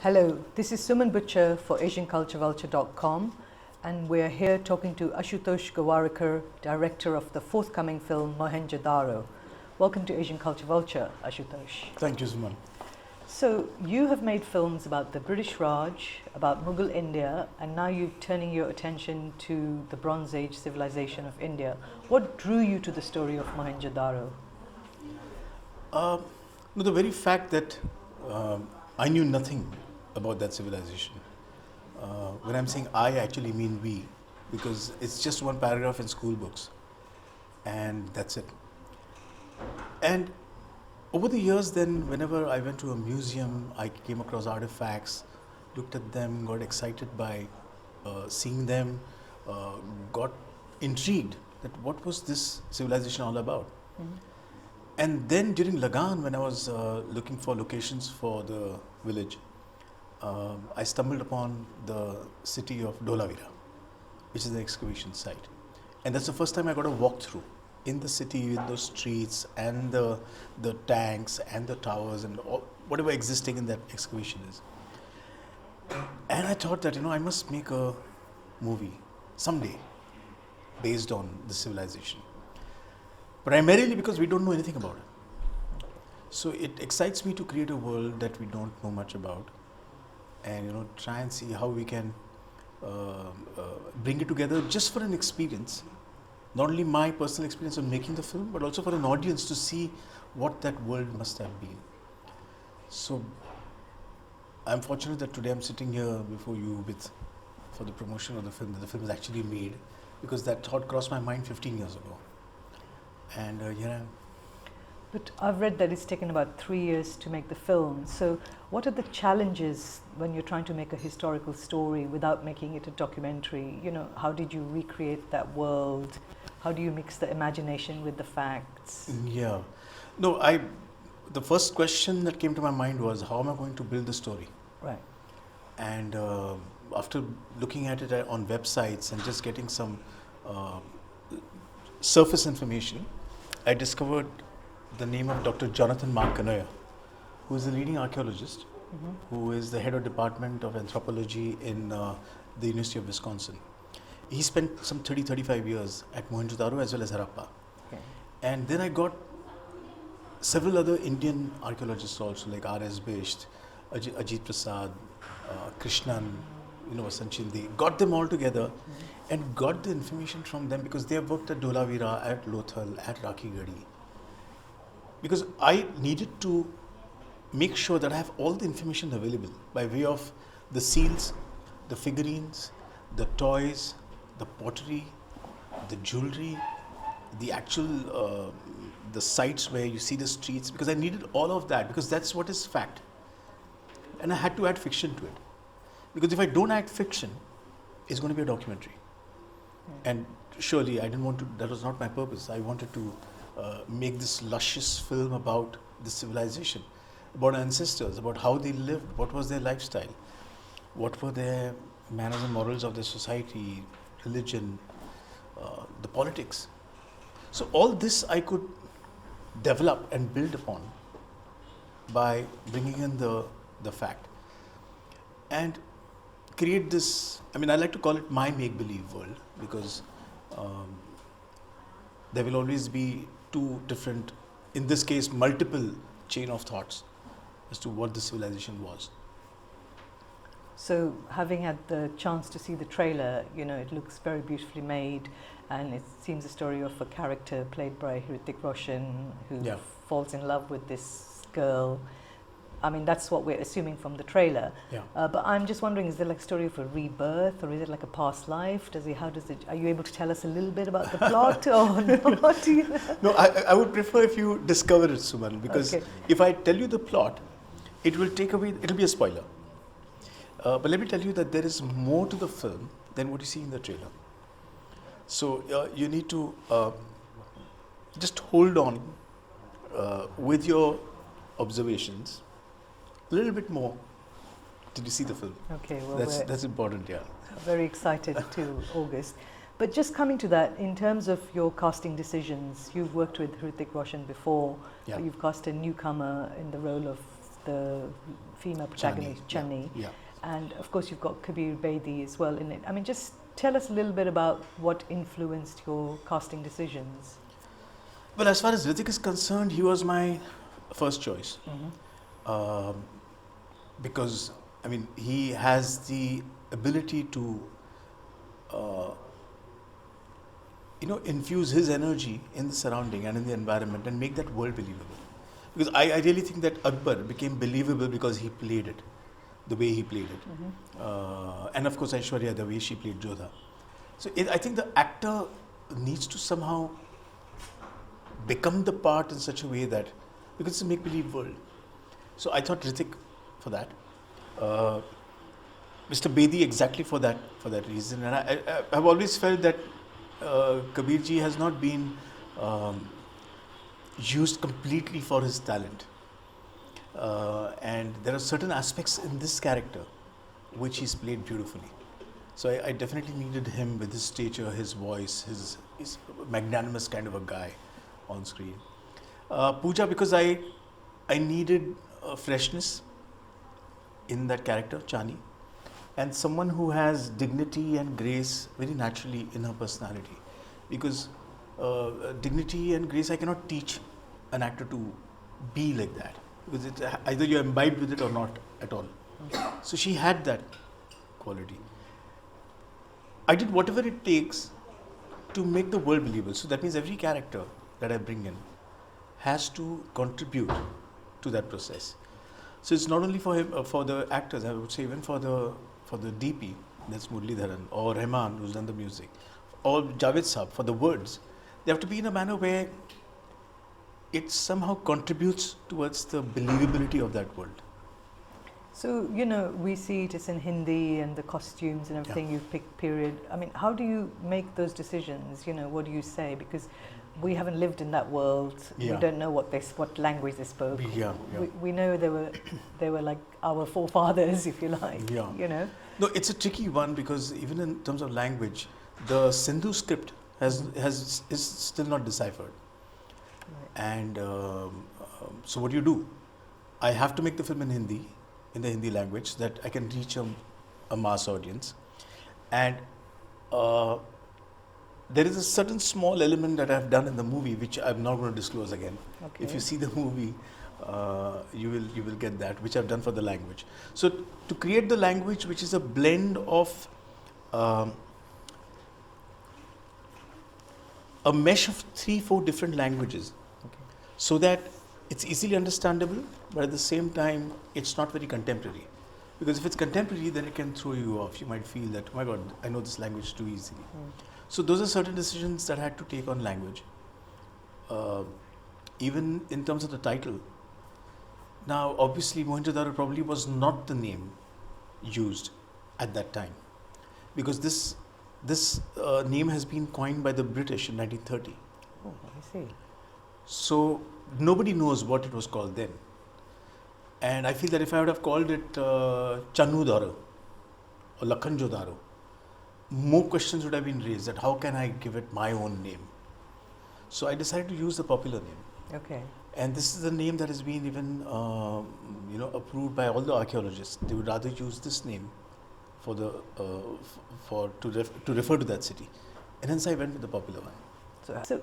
Hello, this is Suman Bhuchar for AsianCultureVulture.com, and we're here talking to Ashutosh Gowariker, director of the forthcoming film Mohenjo Daro. Welcome to Asian Culture Vulture, Ashutosh. Thank you, Suman. So, you have made films about the British Raj, about Mughal India, and now you're turning your attention to the Bronze Age civilization of India. What drew you to the story of Mohenjo Daro? The very fact that I knew nothing about that civilization. When I'm saying I actually mean we, because it's just one paragraph in school books, and that's it. And over the years, then, whenever I went to a museum, I came across artifacts, looked at them, got excited by seeing them, got intrigued that what was this civilization all about. Mm-hmm. And then during Lagaan, when I was looking for locations for the village, I stumbled upon the city of Dholavira, which is the excavation site. And that's the first time I got a walkthrough in the city with those streets and the tanks and the towers and all, whatever existing in that excavation is. And I thought that, I must make a movie someday based on the civilization. Primarily because we don't know anything about it. So it excites me to create a world that we don't know much about, and try and see how we can bring it together just for an experience. Not only my personal experience of making the film, but also for an audience to see what that world must have been. So I'm fortunate that today I'm sitting here before you for the promotion of the film, that the film is actually made, because that thought crossed my mind 15 years ago. And here I am. But I've read that it's taken about 3 years to make the film. So what are the challenges when you're trying to make a historical story without making it a documentary? How did you recreate that world? How do you mix the imagination with the facts? Yeah. No, the first question that came to my mind was, how am I going to build the story? Right. And after looking at it on websites and just getting some surface information, I discovered the name of Dr. Jonathan Mark Kanoya, who is a leading archaeologist, who is the head of department of anthropology in the University of Wisconsin. He spent some 35 years at Mohenjo Daro as well as Harappa. Okay. And then I got several other Indian archaeologists also, like R.S. Bisht, Ajit Prasad, Krishnan, Vasan Chinde, got them all together and got the information from them, because they have worked at Dholavira, at Lothal, at Rakhigarhi. Because I needed to make sure that I have all the information available by way of the seals, the figurines, the toys, the pottery, the jewelry, the actual the sites where you see the streets, because I needed all of that, because that's what is fact. And I had to add fiction to it. Because if I don't add fiction, it's going to be a documentary. And surely I didn't want to, that was not my purpose. I wanted to make this luscious film about the civilization, about ancestors, about how they lived, what was their lifestyle, what were their manners and morals of their society, religion, the politics. So all this I could develop and build upon by bringing in the fact and create this, I like to call it my make-believe world, because there will always be two different, in this case, multiple chain of thoughts as to what the civilization was. So, having had the chance to see the trailer, it looks very beautifully made, and it seems a story of a character played by Hrithik Roshan who falls in love with this girl. That's what we're assuming from the trailer. Yeah. But I'm just wondering, is there like a story of a rebirth, or is it like a past life? Are you able to tell us a little bit about the plot, or not? No, I would prefer if you discover it, Suman, because if I tell you the plot, it will be a spoiler. But let me tell you that there is more to the film than what you see in the trailer. So you need to just hold on with your observations a little bit more till you see the film. Okay, well, that's important, yeah. Very excited to August. But just coming to that, in terms of your casting decisions, you've worked with Hrithik Roshan before. Yeah. You've cast a newcomer in the role of the female protagonist, Chani. Yeah. And of course, you've got Kabur Bedi as well in it. I mean, just tell us a little bit about what influenced your casting decisions. Well, as far as Hrithik is concerned, he was my first choice. Because, I mean, he has the ability to, infuse his energy in the surrounding and in the environment and make that world believable. Because I really think that Akbar became believable because he played it, the way he played it. And of course, Aishwarya, the way she played Jodhaa. So I think the actor needs to somehow become the part in such a way that, because it's a make-believe world. So I thought Hrithik for that. Mr. Bedi exactly for that reason. And I've always felt that Kabirji has not been used completely for his talent. And there are certain aspects in this character which he's played beautifully. So I definitely needed him with his stature, his voice, his magnanimous kind of a guy on screen. Pooja, because I needed freshness in that character, Chani, and someone who has dignity and grace very naturally in her personality. Because dignity and grace, I cannot teach an actor to be like that. Because either you're imbibed with it or not at all. So she had that quality. I did whatever it takes to make the world believable. So that means every character that I bring in has to contribute to that process. So it's not only for him, for the actors, I would say even for the DP, that's Muralidharan, or Rahman, who's done the music, or Javed Saab, for the words, they have to be in a manner where it somehow contributes towards the believability of that world. So, we see it is in Hindi and the costumes and everything, you've picked period. I mean, how do you make those decisions? What do you say? Because we haven't lived in that world. We don't know what language they spoke. We know they were like our forefathers, if you like. No, it's a tricky one because even in terms of language, the Sindhu script is still not deciphered. Right. And so what do you do? I have to make the film in Hindi, in the Hindi language, so that I can reach a mass audience. And there is a certain small element that I've done in the movie, which I'm not going to disclose again. Okay. If you see the movie, you will get that, which I've done for the language. So to create the language, which is a blend of a mesh of 3-4 different languages, so that it's easily understandable, but at the same time, it's not very contemporary. Because if it's contemporary, then it can throw you off. You might feel that, oh my God, I know this language too easily. So those are certain decisions that I had to take on language. Even in terms of the title. Now, obviously, Mohenjo Daro probably was not the name used at that time. Because this name has been coined by the British in 1930. Oh, I see. So nobody knows what it was called then. And I feel that if I would have called it Channu Daro or Mohenjo Daro, more questions would have been raised that how can I give it my own name? So I decided to use the popular name. Okay. And this is the name that has been even approved by all the archaeologists. They would rather use this name for to refer to that city. And hence I went with the popular one. So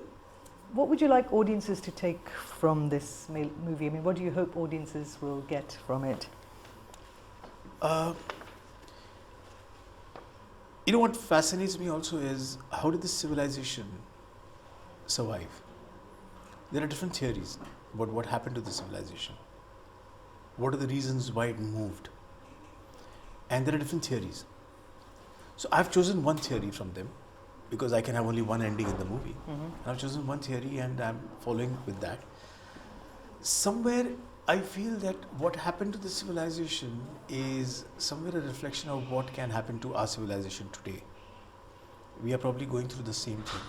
what would you like audiences to take from this movie? I mean, what do you hope audiences will get from it? What fascinates me also is how did this civilization survive? There are different theories about what happened to the civilization. What are the reasons why it moved? And there are different theories. So I've chosen one theory from them because I can have only one ending in the movie. I've chosen one theory and I'm following with that. Somewhere I feel that what happened to the civilization is somewhere a reflection of what can happen to our civilization today. We are probably going through the same thing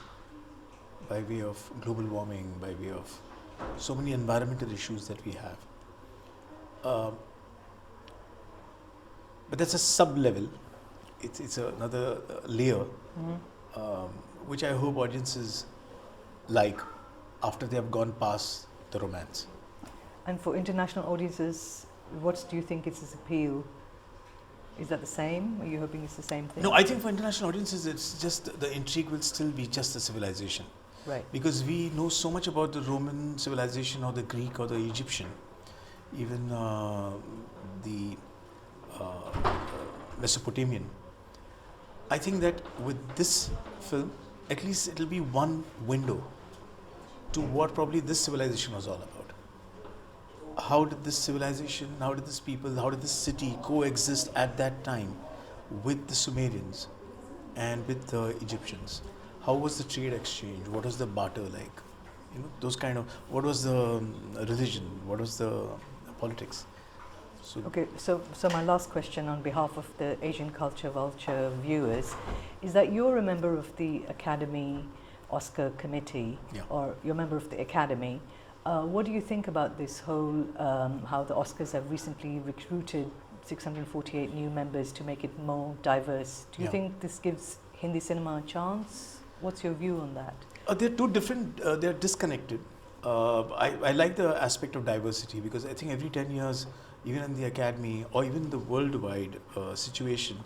by way of global warming, by way of so many environmental issues that we have. But that's a sub-level. It's another layer, which I hope audiences like after they have gone past the romance. And for international audiences, What do you think is its appeal? Is that the same? Are you hoping it's the same thing? No, I think for international audiences, it's just the intrigue will still be just the civilization. Right. Because we know so much about the Roman civilization or the Greek or the Egyptian, even the Mesopotamian. I think that with this film, at least it will be one window to what probably this civilization was all about. How did this civilization, how did this people, how did this city coexist at that time with the Sumerians and with the Egyptians? How was the trade exchange? What was the barter like? You know, those kind of, what was the religion? What was the politics? So Okay, so my last question on behalf of the Asian Culture Vulture viewers is that you're a member of the Academy Oscar Committee, Yeah. or you're a member of the Academy. What do you think about this whole, how the Oscars have recently recruited 648 new members to make it more diverse? Do you Yeah. think this gives Hindi cinema a chance? What's your view on that? they're two different, they're disconnected. I like the aspect of diversity because I think every 10 years, even in the academy or even the worldwide situation,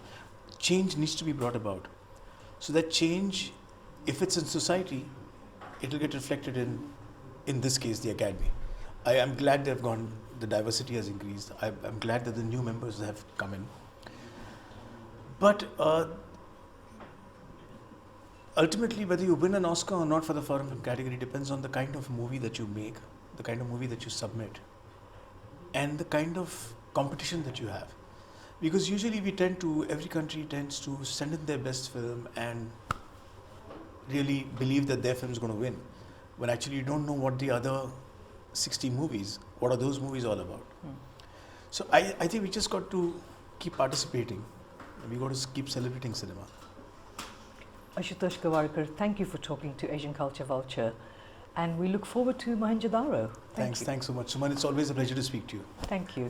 change needs to be brought about. So that change, if it's in society, it will get reflected in this case, the academy. I am glad they've gone, the diversity has increased. I'm glad that the new members have come in. But ultimately, whether you win an Oscar or not for the foreign film category depends on the kind of movie that you make, the kind of movie that you submit, and the kind of competition that you have. Because usually every country tends to send in their best film and really believe that their film is going to win. When actually you don't know what the other 60 movies, what are those movies all about. So I think we just got to keep participating. We got to keep celebrating cinema. Ashutosh Gowariker, thank you for talking to Asian Culture Vulture, and we look forward to Mohenjo Daro. Thanks so much, Suman. It's always a pleasure to speak to you. Thank you.